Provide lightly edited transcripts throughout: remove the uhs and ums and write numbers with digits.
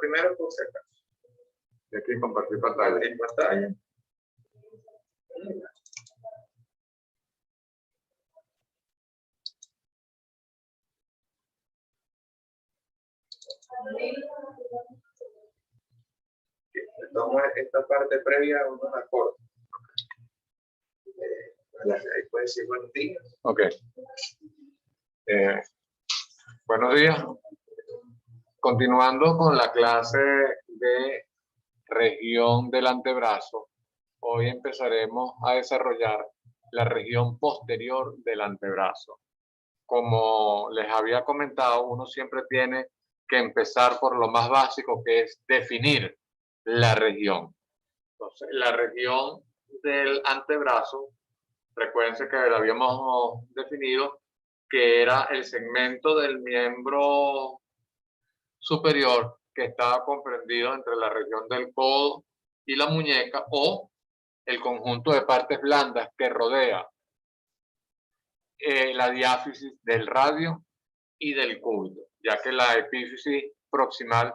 primero por si acaso. Y aquí compartir pantalla. Compartir pantalla. Entonces, esta parte previa a unos acordes. Ahí puede decir buenos días. Ok. Buenos días. Continuando con la clase de región del antebrazo, hoy empezaremos a desarrollar la región posterior del antebrazo. Como les había comentado, uno siempre tiene que empezar por lo más básico, que es definir la región. Entonces, la región del antebrazo, recuérdense que lo habíamos definido, que era el segmento del miembro superior que estaba comprendido entre la región del codo y la muñeca, o el conjunto de partes blandas que rodea la diáfisis del radio y del cúbito, ya que la epífisis proximal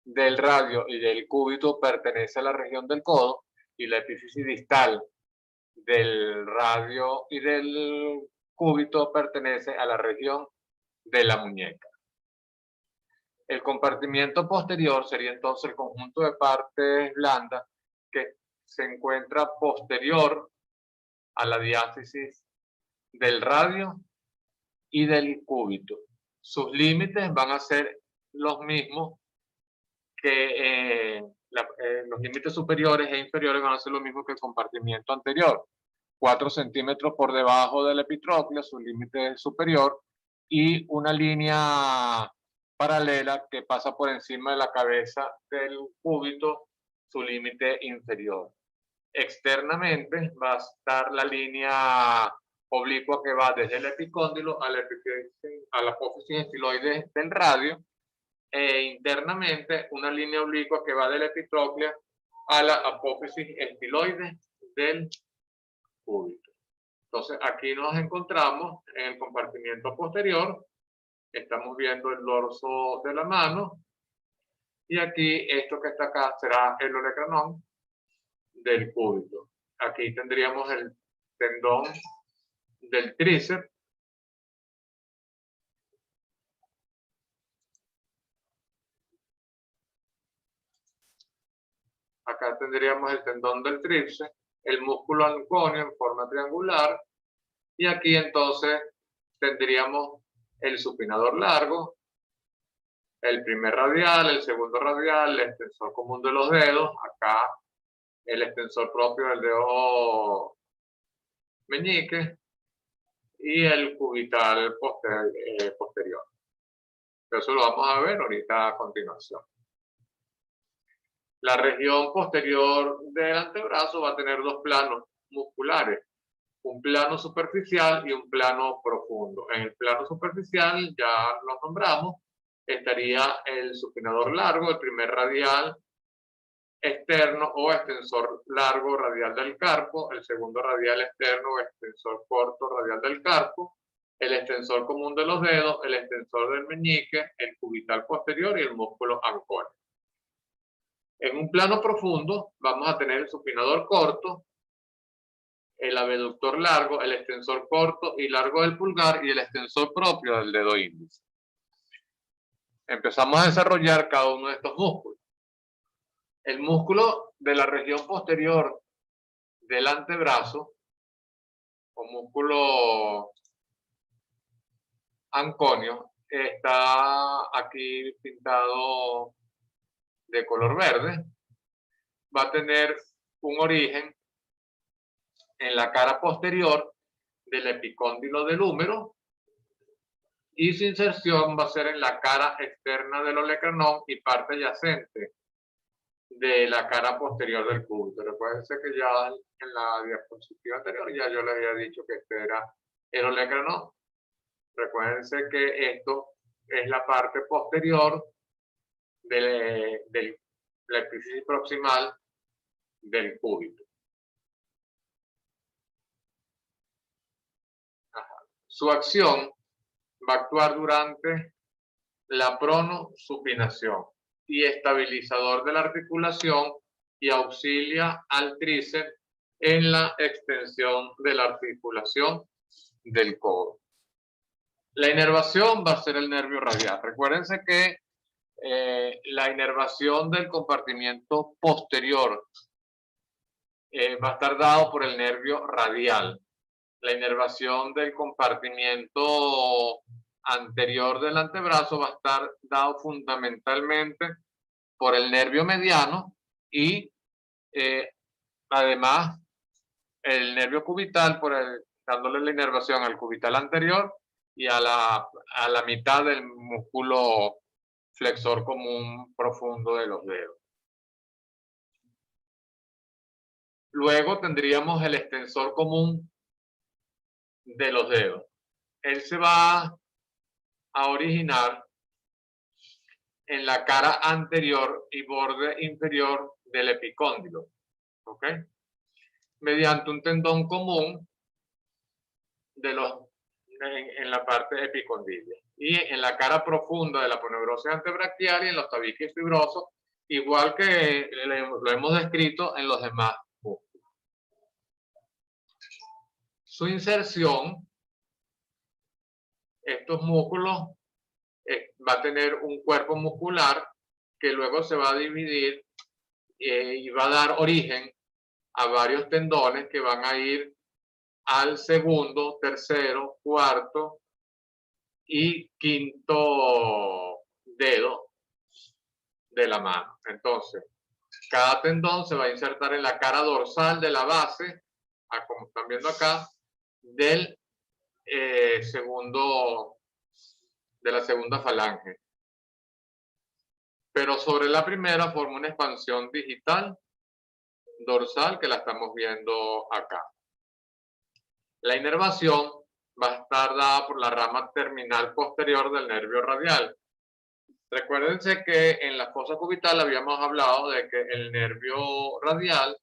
del radio y del cúbito pertenece a la región del codo y la epífisis distal del radio y del cúbito pertenece a la región de la muñeca. El compartimiento posterior sería entonces el conjunto de partes blandas que se encuentra posterior a la diáfisis del radio y del cúbito. Sus límites van a ser los mismos que los límites superiores e inferiores van a ser lo mismo que el compartimiento anterior. 4 centímetros por debajo del epitrócleo, su límite superior, y una línea paralela que pasa por encima de la cabeza del cúbito, su límite inferior. Externamente va a estar la línea oblicua que va desde el epicóndilo a la apófisis estiloide del radio, e internamente una línea oblicua que va del epitrócleo a la apófisis estiloide del cúbito. Entonces aquí nos encontramos en el compartimiento posterior, estamos viendo el dorso de la mano, y aquí esto que está acá será el olecranón del cúbito. Aquí tendríamos el tendón del tríceps, acá tendríamos el tendón del tríceps, el músculo anconio en forma triangular, y aquí entonces tendríamos el supinador largo, el primer radial, el segundo radial, el extensor común de los dedos, acá el extensor propio del dedo meñique y el cubital posterior. Eso lo vamos a ver ahorita a continuación. La región posterior del antebrazo va a tener dos planos musculares, un plano superficial y un plano profundo. En el plano superficial, ya lo nombramos, estaría el supinador largo, el primer radial externo o extensor largo radial del carpo, el segundo radial externo o extensor corto radial del carpo, el extensor común de los dedos, el extensor del meñique, el cubital posterior y el músculo anconio. En un plano profundo vamos a tener el supinador corto, el abductor largo, el extensor corto y largo del pulgar y el extensor propio del dedo índice. Empezamos a desarrollar cada uno de estos músculos. El músculo de la región posterior del antebrazo, o músculo anconio, está aquí pintado de color verde. Va a tener un origen en la cara posterior del epicóndilo del húmero y su inserción va a ser en la cara externa del olecranón y parte adyacente de la cara posterior del cúbito. Recuerden que ya en la diapositiva anterior ya yo les había dicho que este era el olecranón. Recuerden que esto es la parte posterior de la epífisis proximal del cúbito. Su acción va a actuar durante la pronosupinación. y estabilizador de la articulación y auxilia al tríceps en la extensión de la articulación del codo. La inervación va a ser el nervio radial. Recuérdense que la inervación del compartimiento posterior va a estar dado por el nervio radial. La inervación del compartimiento anterior del antebrazo va a estar dado fundamentalmente por el nervio mediano y además el nervio cubital dándole la inervación al cubital anterior y a la mitad del músculo flexor común profundo de los dedos. Luego tendríamos el extensor común de los dedos. Él se va a originar en la cara anterior y borde inferior del epicóndilo, ¿ok? Mediante un tendón común en la parte epicondilia y en la cara profunda de la aponeurosis antebraquial y en los tabiques fibrosos, igual que lo hemos descrito en los demás músculos. Su inserción, estos músculos va a tener un cuerpo muscular que luego se va a dividir y va a dar origen a varios tendones que van a ir al segundo, tercero, cuarto y quinto dedo de la mano. Entonces, cada tendón se va a insertar en la cara dorsal de la base, como están viendo acá, de la segunda falange. Pero sobre la primera forma una expansión digital dorsal que la estamos viendo acá. La inervación va a estar dada por la rama terminal posterior del nervio radial. Recuérdense que en la fosa cubital habíamos hablado de que el nervio radial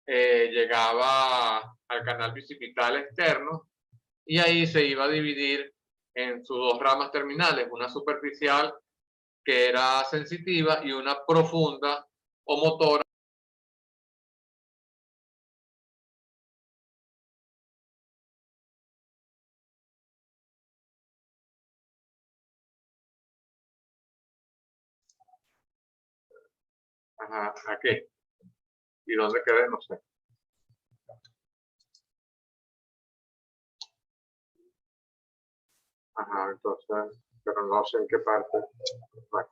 llegaba al canal bicipital externo y ahí se iba a dividir en sus dos ramas terminales, una superficial que era sensitiva y una profunda o motora. Ajá, aquí. ¿Y dónde quedé? No sé. Ajá, entonces, pero no sé en qué parte. Bueno,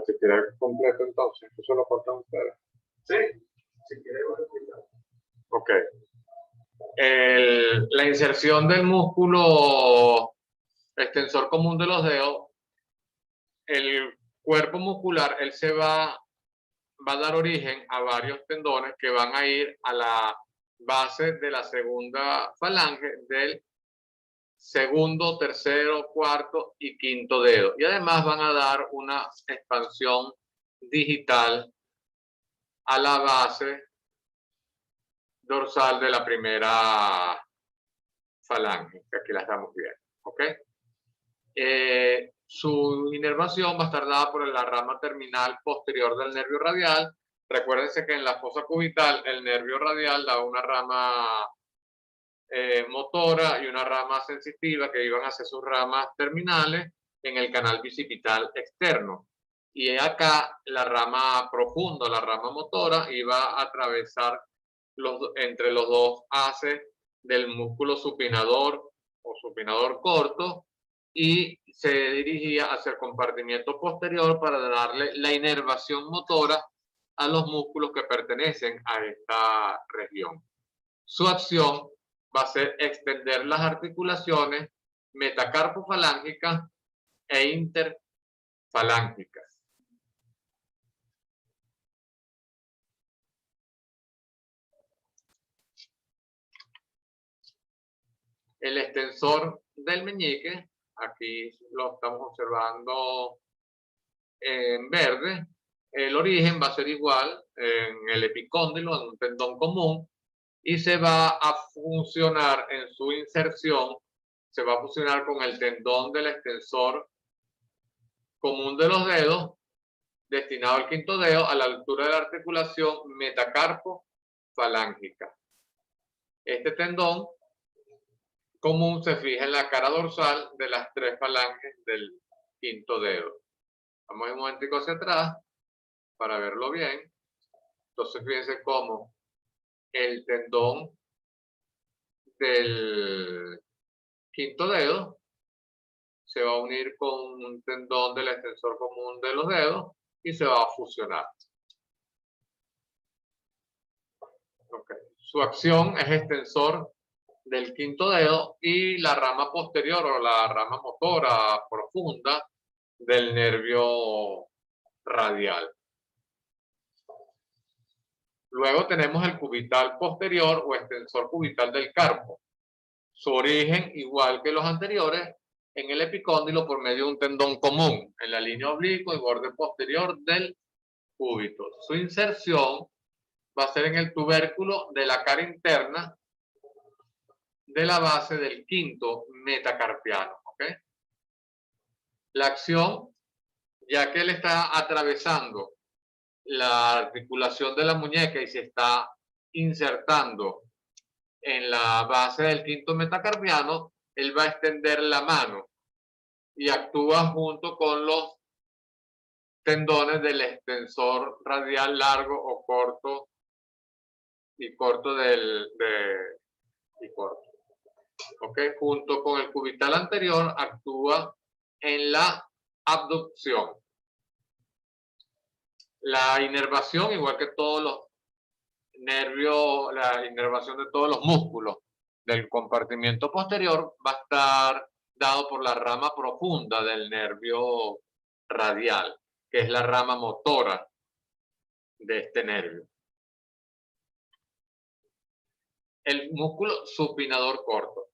si quiere completo entonces, eso lo cortan ustedes. Sí, si quiere explicar. Ok. La inserción del músculo extensor común de los dedos, el cuerpo muscular, él va a dar origen a varios tendones que van a ir a la base de la segunda falange del segundo, tercero, cuarto y quinto dedo. Y además van a dar una expansión digital a la base dorsal de la primera falange, que aquí la estamos viendo, ¿ok? Su inervación va a estar dada por la rama terminal posterior del nervio radial. Recuérdense que en la fosa cubital el nervio radial da una rama motora y una rama sensitiva que iban a ser sus ramas terminales en el canal bicipital externo. Y acá la rama profunda, la rama motora, iba a atravesar entre los dos haces del músculo supinador o supinador corto y se dirigía hacia el compartimiento posterior para darle la inervación motora a los músculos que pertenecen a esta región. Su acción va a ser extender las articulaciones metacarpofalángicas e interfalángicas. El extensor del meñique, aquí lo estamos observando en verde. El origen va a ser igual en el epicóndilo, en un tendón común, y se va a funcionar en su inserción, se va a fusionar con el tendón del extensor común de los dedos destinado al quinto dedo a la altura de la articulación metacarpo-falángica. Este tendón común se fija en la cara dorsal de las 3 falanges del quinto dedo. Vamos un momentico hacia atrás para verlo bien. Entonces fíjense cómo el tendón del quinto dedo se va a unir con un tendón del extensor común de los dedos y se va a fusionar. Okay. Su acción es extensor del quinto dedo y la rama posterior o la rama motora profunda del nervio radial. Luego tenemos el cubital posterior o extensor cubital del carpo. Su origen, igual que los anteriores, en el epicóndilo por medio de un tendón común en la línea oblicua y borde posterior del cúbito. Su inserción va a ser en el tubérculo de la cara interna de la base del quinto metacarpiano. ¿Okay? La acción, ya que él está atravesando la articulación de la muñeca y se está insertando en la base del quinto metacarpiano, él va a extender la mano y actúa junto con los tendones del extensor radial largo o corto y corto ¿Okay? Junto con el cubital anterior actúa en la abducción. La inervación, igual que todos los nervios, la inervación de todos los músculos del compartimiento posterior va a estar dado por la rama profunda del nervio radial, que es la rama motora de este nervio. El músculo supinador corto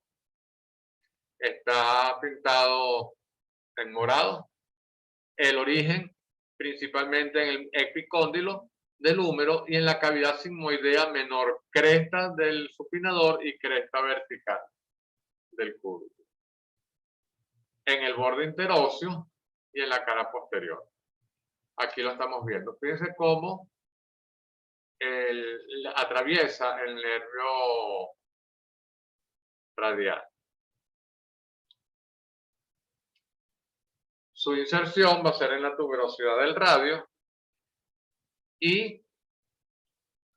está pintado en morado. El origen principalmente en el epicóndilo del húmero y en la cavidad sigmoidea menor, cresta del supinador y cresta vertical del cúbito. En el borde interóseo y en la cara posterior. Aquí lo estamos viendo. Fíjense cómo atraviesa el nervio radial. Su inserción va a ser en la tuberosidad del radio y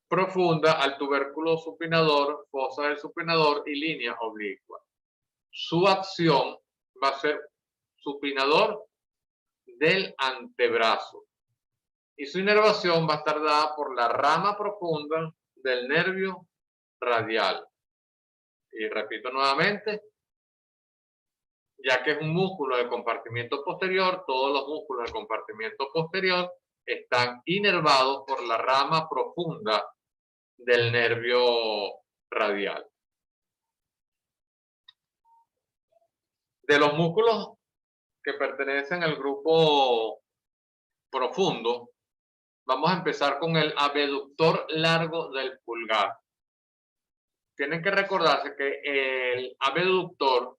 profunda al tubérculo supinador, fosa del supinador y línea oblicua. Su acción va a ser supinador del antebrazo y su inervación va a estar dada por la rama profunda del nervio radial. Y repito nuevamente, ya que es un músculo del compartimiento posterior, todos los músculos del compartimiento posterior están inervados por la rama profunda del nervio radial. De los músculos que pertenecen al grupo profundo, vamos a empezar con el abductor largo del pulgar. Tienen que recordarse que el abductor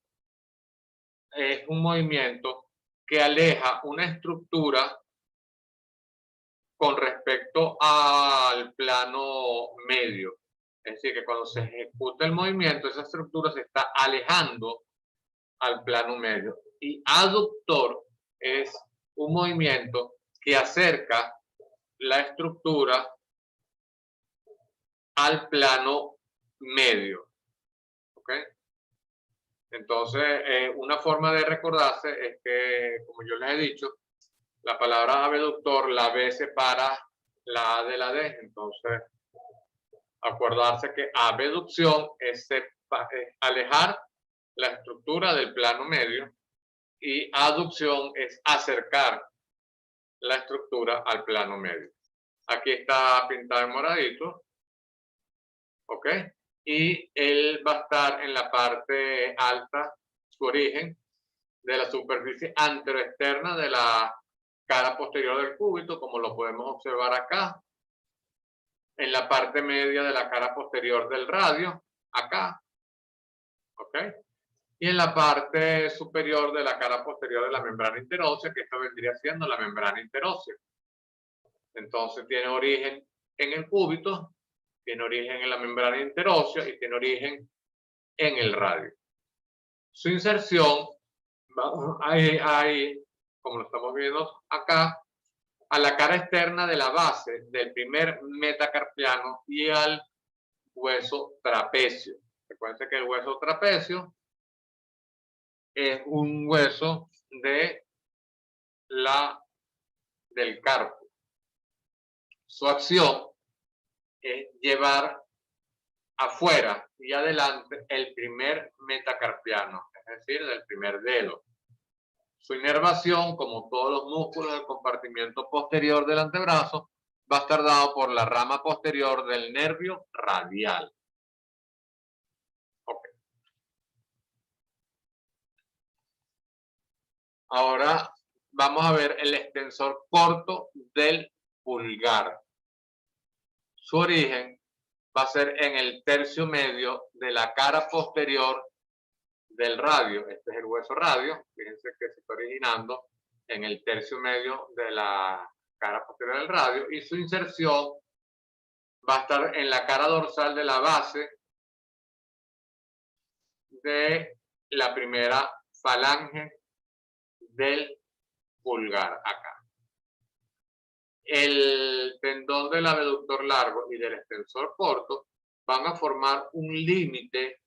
es un movimiento que aleja una estructura con respecto al plano medio. Es decir, que cuando se ejecuta el movimiento, esa estructura se está alejando al plano medio. Y aductor es un movimiento que acerca la estructura al plano medio. ¿Ok? Entonces, una forma de recordarse es que, como yo les he dicho, la palabra abductor, la B separa la A de la D. Entonces, acordarse que abducción es alejar la estructura del plano medio y aducción es acercar la estructura al plano medio. Aquí está pintado en moradito. ¿Ok? Y él va a estar en la parte alta, su origen, de la superficie anteroexterna de la cara posterior del cúbito, como lo podemos observar acá. En la parte media de la cara posterior del radio, acá. ¿Ok? Y en la parte superior de la cara posterior de la membrana interósea, que esta vendría siendo la membrana interósea. Entonces tiene origen en el cúbito, tiene origen en la membrana interósea y tiene origen en el radio. Su inserción, como lo estamos viendo acá, a la cara externa de la base del primer metacarpiano y al hueso trapecio. Recuerden que el hueso trapecio es un hueso del carpo. Su acción es llevar afuera y adelante el primer metacarpiano, es decir, del primer dedo. Su inervación, como todos los músculos del compartimiento posterior del antebrazo, va a estar dado por la rama posterior del nervio radial. Okay. Ahora vamos a ver el extensor corto del pulgar. Su origen va a ser en el tercio medio de la cara posterior del radio. Este es el hueso radio. Fíjense que se está originando en el tercio medio de la cara posterior del radio y su inserción va a estar en la cara dorsal de la base de la primera falange del pulgar acá. El tendón del abductor largo y del extensor corto van a formar un límite,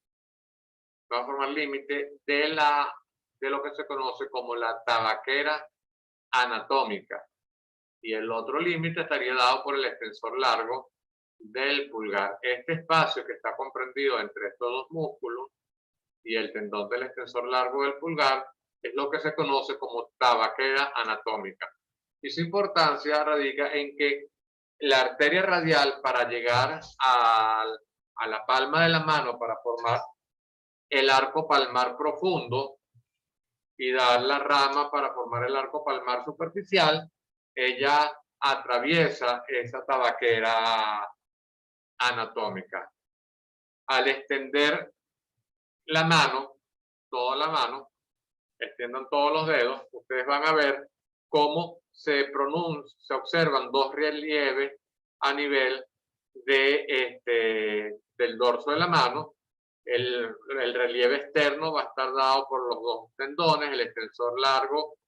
de lo que se conoce como la tabaquera anatómica. Y el otro límite estaría dado por el extensor largo del pulgar. Este espacio que está comprendido entre estos dos músculos y el tendón del extensor largo del pulgar es lo que se conoce como tabaquera anatómica. Y su importancia radica en que la arteria radial, para llegar a la palma de la mano, para formar el arco palmar profundo y dar la rama para formar el arco palmar superficial, ella atraviesa esa tabaquera anatómica. Al extender la mano, toda la mano, extiendan todos los dedos, ustedes van a ver cómo se observan dos relieves a nivel del dorso de la mano. El relieve externo va a estar dado por los dos tendones, el extensor largo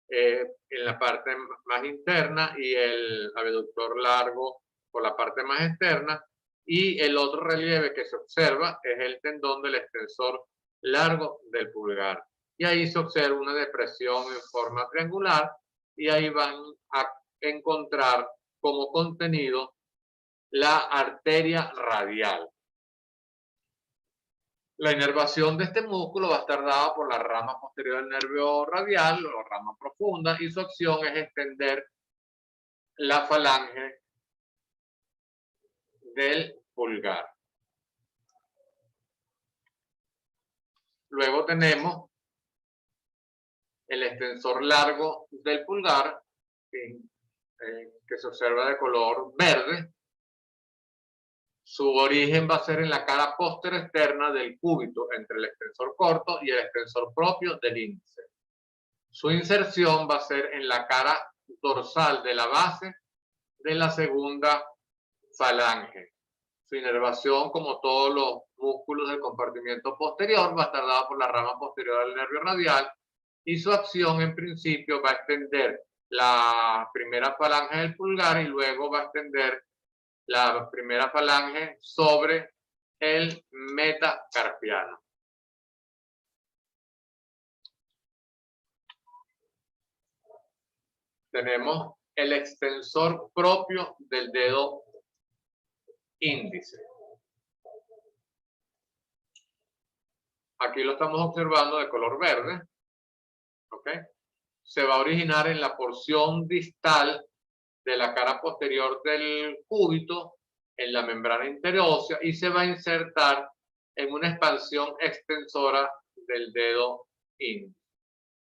en la parte más interna y el abductor largo por la parte más externa, y el otro relieve que se observa es el tendón del extensor largo del pulgar. Y ahí se observa una depresión en forma triangular y ahí van a encontrar como contenido la arteria radial. La inervación de este músculo va a estar dada por la rama posterior del nervio radial o rama profunda y su acción es extender la falange del pulgar. Luego tenemos el extensor largo del pulgar que se observa de color verde. Su origen va a ser en la cara posterior externa del cúbito, entre el extensor corto y el extensor propio del índice. Su inserción va a ser en la cara dorsal de la base de la segunda falange. Su inervación, como todos los músculos del compartimiento posterior, va a estar dada por la rama posterior del nervio radial y su acción en principio va a extender la primera falange del pulgar y luego va a extender la primera falange sobre el metacarpiano. Tenemos el extensor propio del dedo índice. Aquí lo estamos observando de color verde. ¿Ok? Se va a originar en la porción distal de la cara posterior del cúbito, en la membrana interósea, y se va a insertar en una expansión extensora del dedo índice.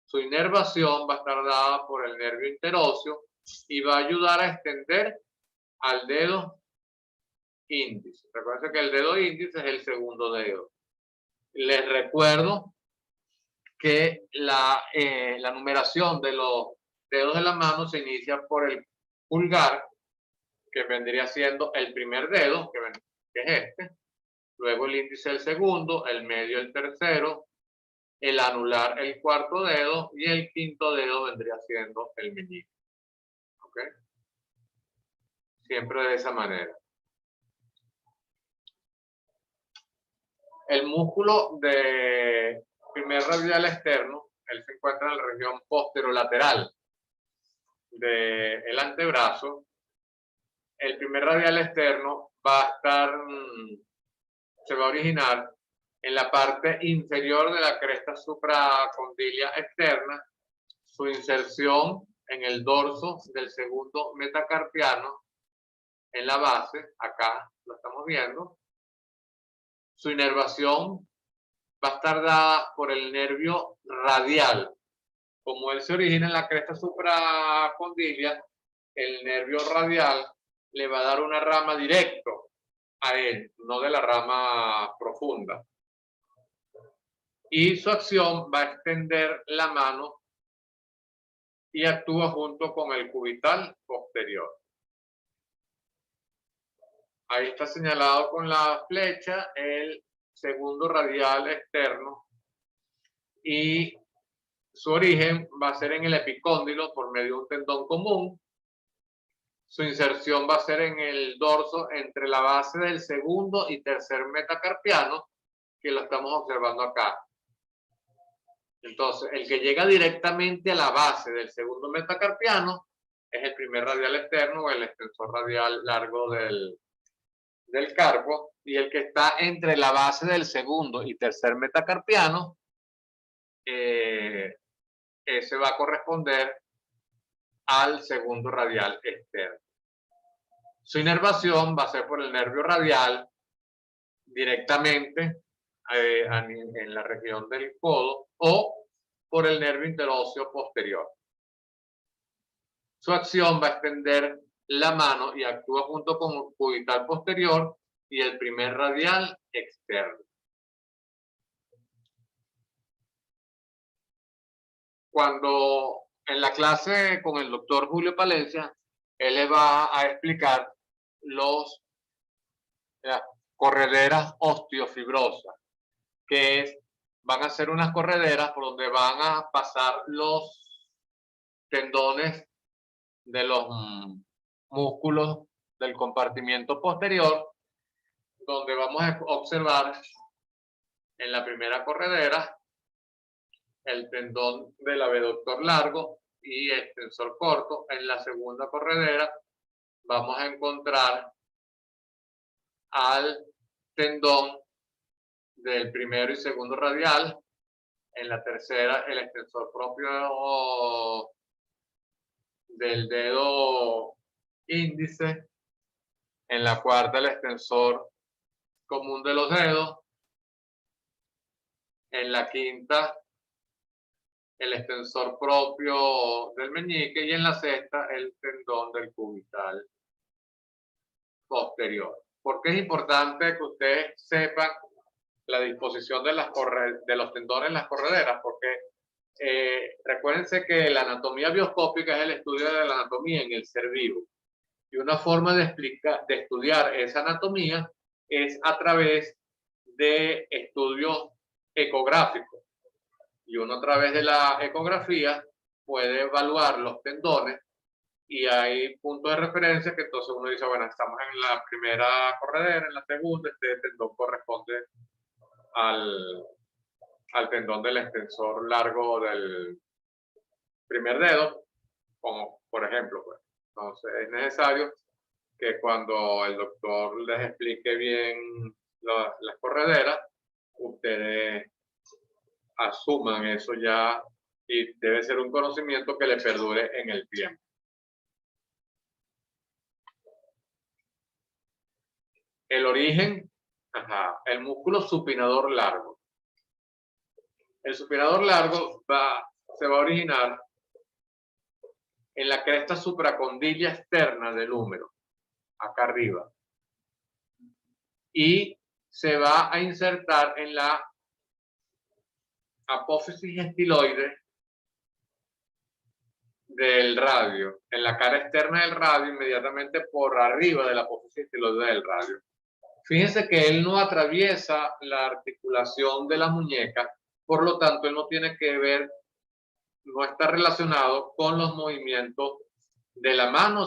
Su inervación va a estar dada por el nervio interóseo y va a ayudar a extender al dedo índice. Recuerden que el dedo índice es el segundo dedo. Les recuerdo que la numeración de los dedos de la mano se inicia por el pulgar que vendría siendo el primer dedo, que es este, luego el índice el segundo, el medio el tercero, el anular el cuarto dedo y el quinto dedo vendría siendo el meñique. ¿Ok? Siempre de esa manera. El músculo de primer radial externo, él se encuentra en la región posterolateral del antebrazo. El primer radial externo va a estar, se va a originar en la parte inferior de la cresta supracondilia externa, su inserción en el dorso del segundo metacarpiano, en la base, acá lo estamos viendo. Su inervación va a estar dada por el nervio radial. Como él se origina en la cresta supracondilia, el nervio radial le va a dar una rama directo a él, no de la rama profunda. Y su acción va a extender la mano y actúa junto con el cubital posterior. Ahí está señalado con la flecha el segundo radial externo y su origen va a ser en el epicóndilo por medio de un tendón común. Su inserción va a ser en el dorso entre la base del segundo y tercer metacarpiano, que lo estamos observando acá. Entonces, el que llega directamente a la base del segundo metacarpiano es el primer radial externo o el extensor radial largo del carpo, y el que está entre la base del segundo y tercer metacarpiano, ese va a corresponder al segundo radial externo. Su inervación va a ser por el nervio radial directamente en la región del codo o por el nervio interóseo posterior. Su acción va a extender la mano y actúa junto con el cubital posterior y el primer radial externo. Cuando en la clase con el doctor Julio Palencia, él le va a explicar las correderas osteofibrosas, que van a ser unas correderas por donde van a pasar los tendones de los músculos del compartimiento posterior, donde vamos a observar en la primera corredera el tendón del abductor largo y extensor corto. En la segunda corredera vamos a encontrar al tendón del primero y segundo radial. En la tercera, el extensor propio del dedo índice. En la cuarta, el extensor común de los dedos. En la quinta, el extensor propio del meñique. Y en la sexta, el tendón del cubital posterior. ¿Por qué es importante que ustedes sepan la disposición de los tendones en las correderas? Porque recuérdense que la anatomía bioscópica es el estudio de la anatomía en el ser vivo. Y una forma de estudiar esa anatomía es a través de estudios ecográficos. Y uno a través de la ecografía puede evaluar los tendones y hay puntos de referencia que entonces uno dice, bueno, estamos en la primera corredera, en la segunda, este tendón corresponde al tendón del extensor largo del primer dedo, como por ejemplo. Pues. Entonces es necesario que cuando el doctor les explique bien las correderas, ustedes asuman eso ya y debe ser un conocimiento que le perdure en el tiempo. El origen, el músculo supinador largo. El supinador largo se va a originar en la cresta supracondilia externa del húmero, acá arriba. Y se va a insertar en la apófisis estiloide del radio, en la cara externa del radio, inmediatamente por arriba de la apófisis estiloidea del radio. Fíjense que él no atraviesa la articulación de la muñeca, por lo tanto, él no tiene que ver, no está relacionado con los movimientos de la mano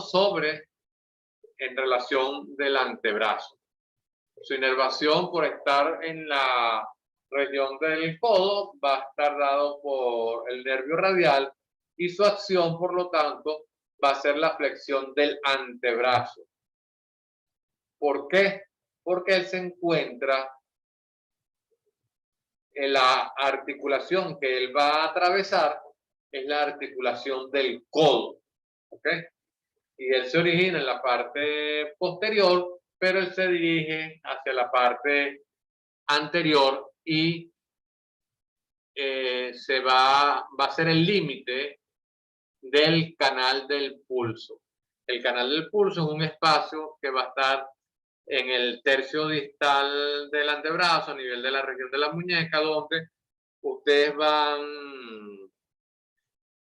en relación del antebrazo. Su inervación por estar en la región del codo va a estar dado por el nervio radial y su acción, por lo tanto, va a ser la flexión del antebrazo. ¿Por qué? Porque él se encuentra en la articulación que él va a atravesar, es la articulación del codo. ¿Ok? Y él se origina en la parte posterior, pero él se dirige hacia la parte anterior y va a ser el límite del canal del pulso. El canal del pulso es un espacio que va a estar en el tercio distal del antebrazo, a nivel de la región de la muñeca, donde ustedes van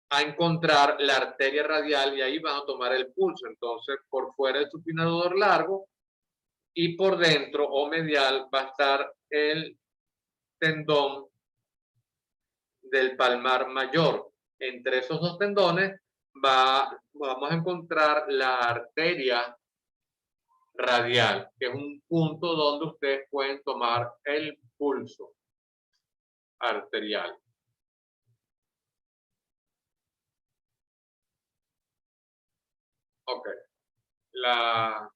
a encontrar la arteria radial y ahí van a tomar el pulso. Entonces, por fuera el supinador largo y por dentro o medial va a estar el tendón del palmar mayor. Entre esos dos tendones vamos a encontrar la arteria radial, que es un punto donde ustedes pueden tomar el pulso arterial. Ok. La